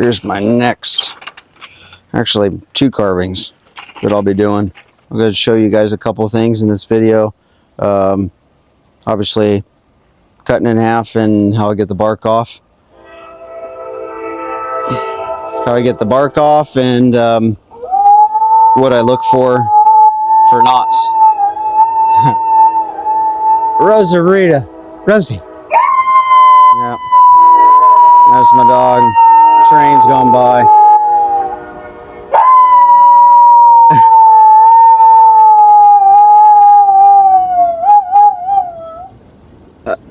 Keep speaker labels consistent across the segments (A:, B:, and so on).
A: here's my next, actually 2 carvings that I'll be doing. I'm going to show you guys a couple things in this video. Obviously cutting in half and how I get the bark off. And what I look for knots. Rosarita. Rosie. Yeah. There's my dog. Train's going by.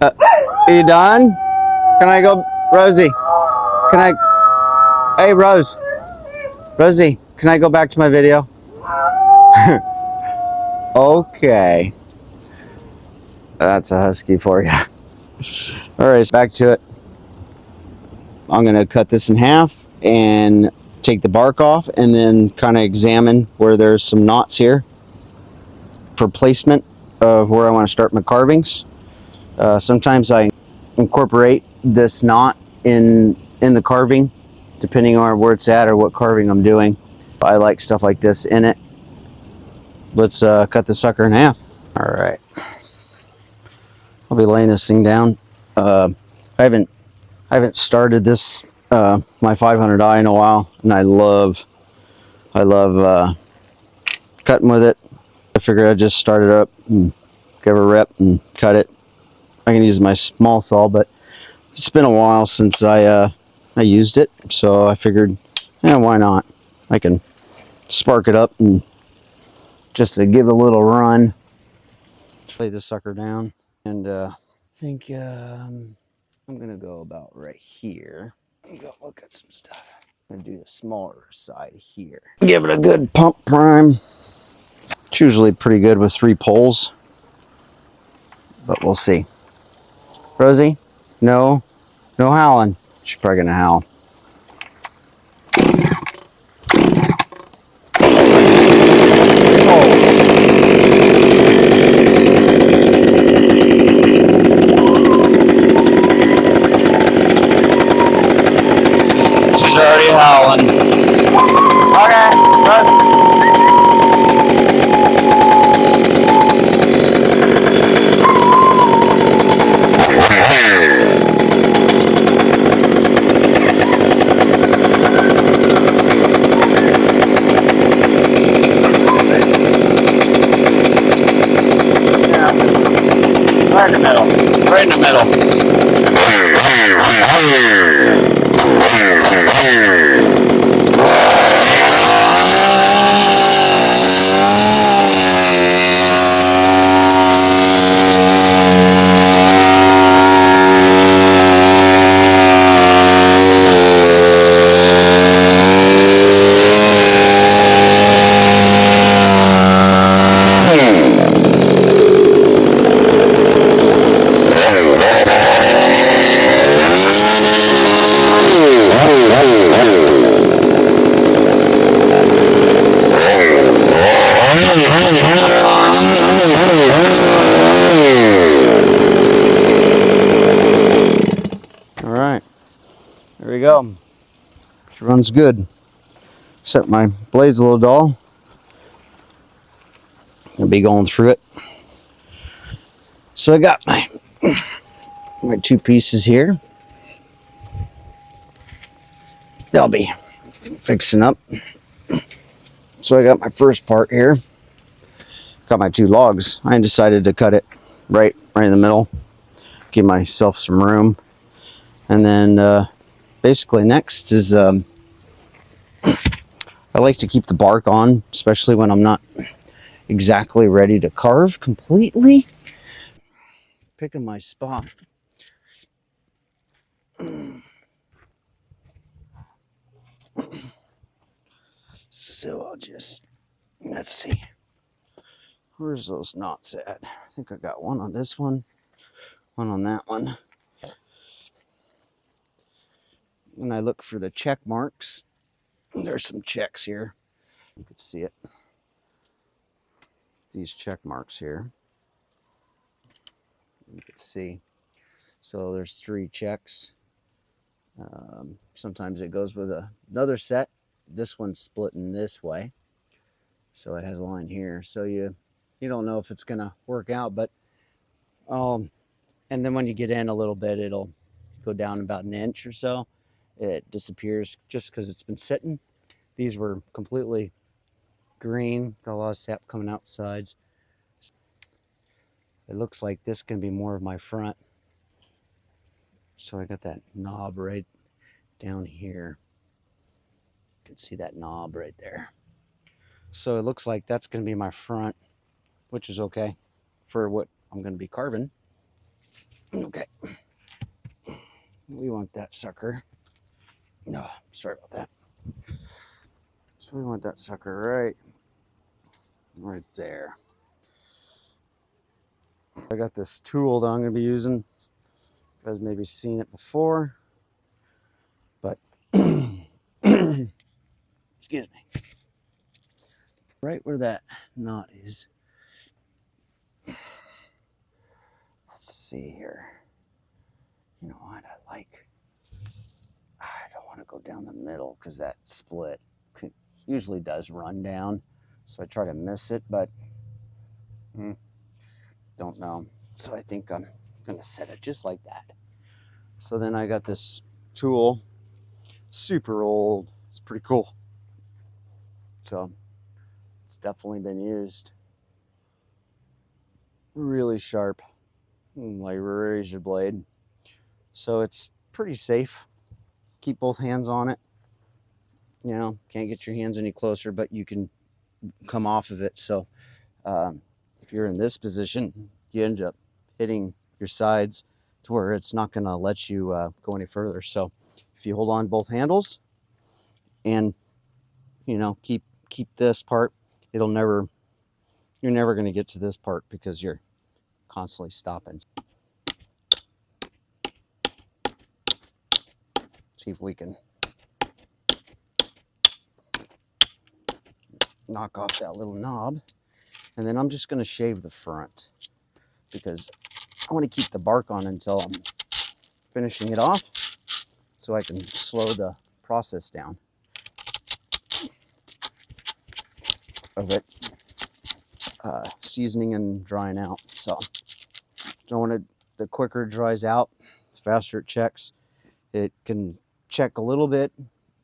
A: Are you done? Can I go, Rosie? Can I? Hey, Rose. Rosie, can I go back to my video? Okay. That's a husky for you. All right, back to it. I'm going to cut this in half and take the bark off and then kind of examine where there's some knots here for placement of where I want to start my carvings. Sometimes I incorporate this knot in the carving, depending on where it's at or what carving I'm doing. I like stuff like this in it. Let's cut the sucker in half. All right, I'll be laying this thing down. I haven't started this my 500i in a while, and I love cutting with it. I figured I'd just start it up and give it a rip and cut it. I can use my small saw, but it's been a while since I used it, so I figured, yeah, why not? I can spark it up and just to give it a little run. Lay this sucker down, and I think I'm gonna go about right here. Go look at some stuff. I'm gonna do the smaller side here. Give it a good pump prime. It's usually pretty good with 3 poles, but we'll see. Rosie, no howling. She's probably gonna howl. She's already howling. Okay, Rose. Right in the middle. Right in the middle. There we go. She runs good. Except my blade's a little dull. I'll be going through it. So I got my 2 pieces here. They'll be fixing up. So I got my first part here. Got my 2 logs. I decided to cut it right in the middle. Give myself some room. And then basically next is I like to keep the bark on, especially when I'm not exactly ready to carve completely. Picking my spot. So I'll just, let's see. Where's those knots at? I think I got one on this one on that one. And I look for the check marks. There's some checks here. You can see it. These check marks here. You can see. So there's 3 checks. Sometimes it goes with another set. This one's splitting this way, so it has a line here. So you don't know if it's gonna work out, but and then when you get in a little bit, it'll go down about an inch or so. It disappears just because it's been sitting. These were completely green, got a lot of sap coming out the sides. It looks like this can be more of my front. So I got that knob right down here. You can see that knob right there. So it looks like that's going to be my front, which is okay for what I'm going to be carving. Okay. We want that sucker. No, sorry about that. So we want that sucker right there. I got this tool that I'm going to be using. You guys maybe seen it before, but excuse me. Right where that knot is. Let's see here. You know what I like? I don't want to go down the middle because that split usually does run down. So I try to miss it, but don't know. So I think I'm going to set it just like that. So then I got this tool, super old. It's pretty cool. So it's definitely been used. Really sharp, like a razor blade. So it's pretty safe. Keep both hands on it. You know, can't get your hands any closer, but you can come off of it. So if you're in this position, you end up hitting your sides to where it's not going to let you go any further. So if you hold on both handles and, you know, keep this part, you're never going to get to this part because you're constantly stopping. See if we can knock off that little knob. And then I'm just going to shave the front because I want to keep the bark on until I'm finishing it off so I can slow the process down of it seasoning and drying out. So the quicker it dries out, the faster it checks. It can check a little bit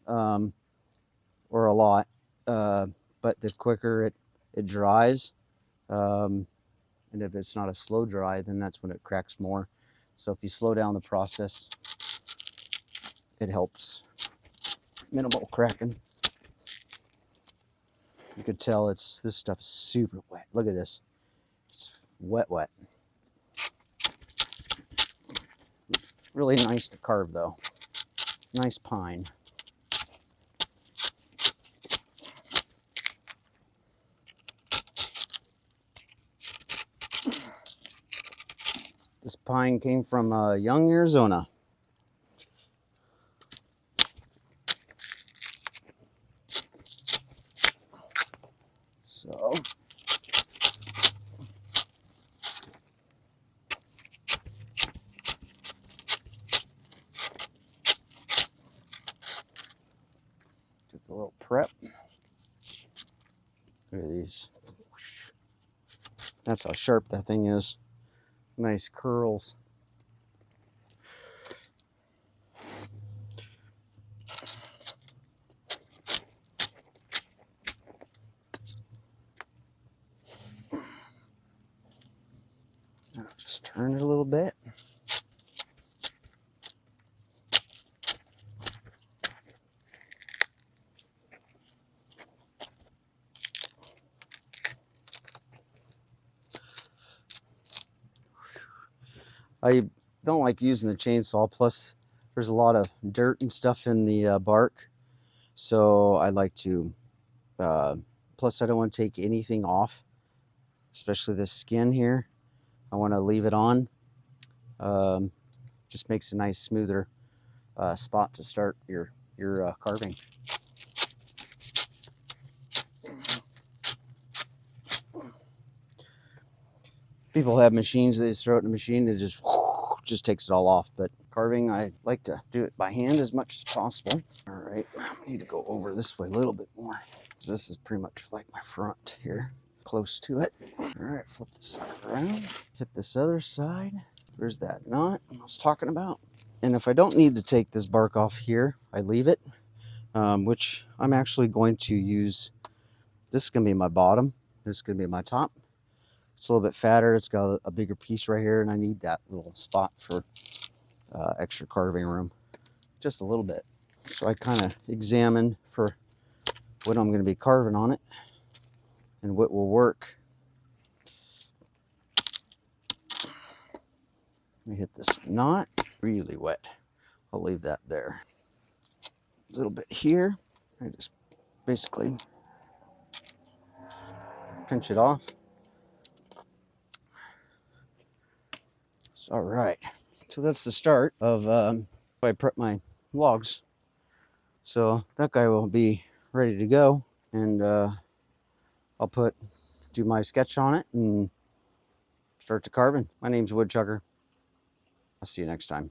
A: or a lot, but the quicker it dries, and if it's not a slow dry, then that's when it cracks more. So if you slow down the process, it helps. Minimal cracking. You could tell this stuff is super wet. Look at this. It's wet. Really nice to carve though. Nice pine. This pine came from Young, Arizona. So get the little prep. Look at these. That's how sharp that thing is. Nice curls. I'll just turn it a little bit. I don't like using the chainsaw, plus there's a lot of dirt and stuff in the bark, so I like to plus I don't want to take anything off, especially this skin here. I want to leave it on. Just makes a nice smoother spot to start your carving. People have machines, they just throw it in the machine and it just takes it all off, but carving, I like to do it by hand as much as possible. All right, I need to go over this way a little bit more. This is pretty much like my front here, close to it. All right, flip this sucker around, hit this other side. There's that knot I was talking about. And if I don't need to take this bark off here, I leave it, which I'm actually going to use. This is going to be my bottom. This is going to be my top. It's a little bit fatter. It's got a bigger piece right here, and I need that little spot for extra carving room, just a little bit. So I kind of examine for what I'm going to be carving on it and what will work. Let me hit this knot. Really wet. I'll leave that there. A little bit here. I just basically pinch it off. All right. So that's the start of I prep my logs. So that guy will be ready to go, and I'll do my sketch on it and start the carving. My name's Woodchucker. I'll see you next time.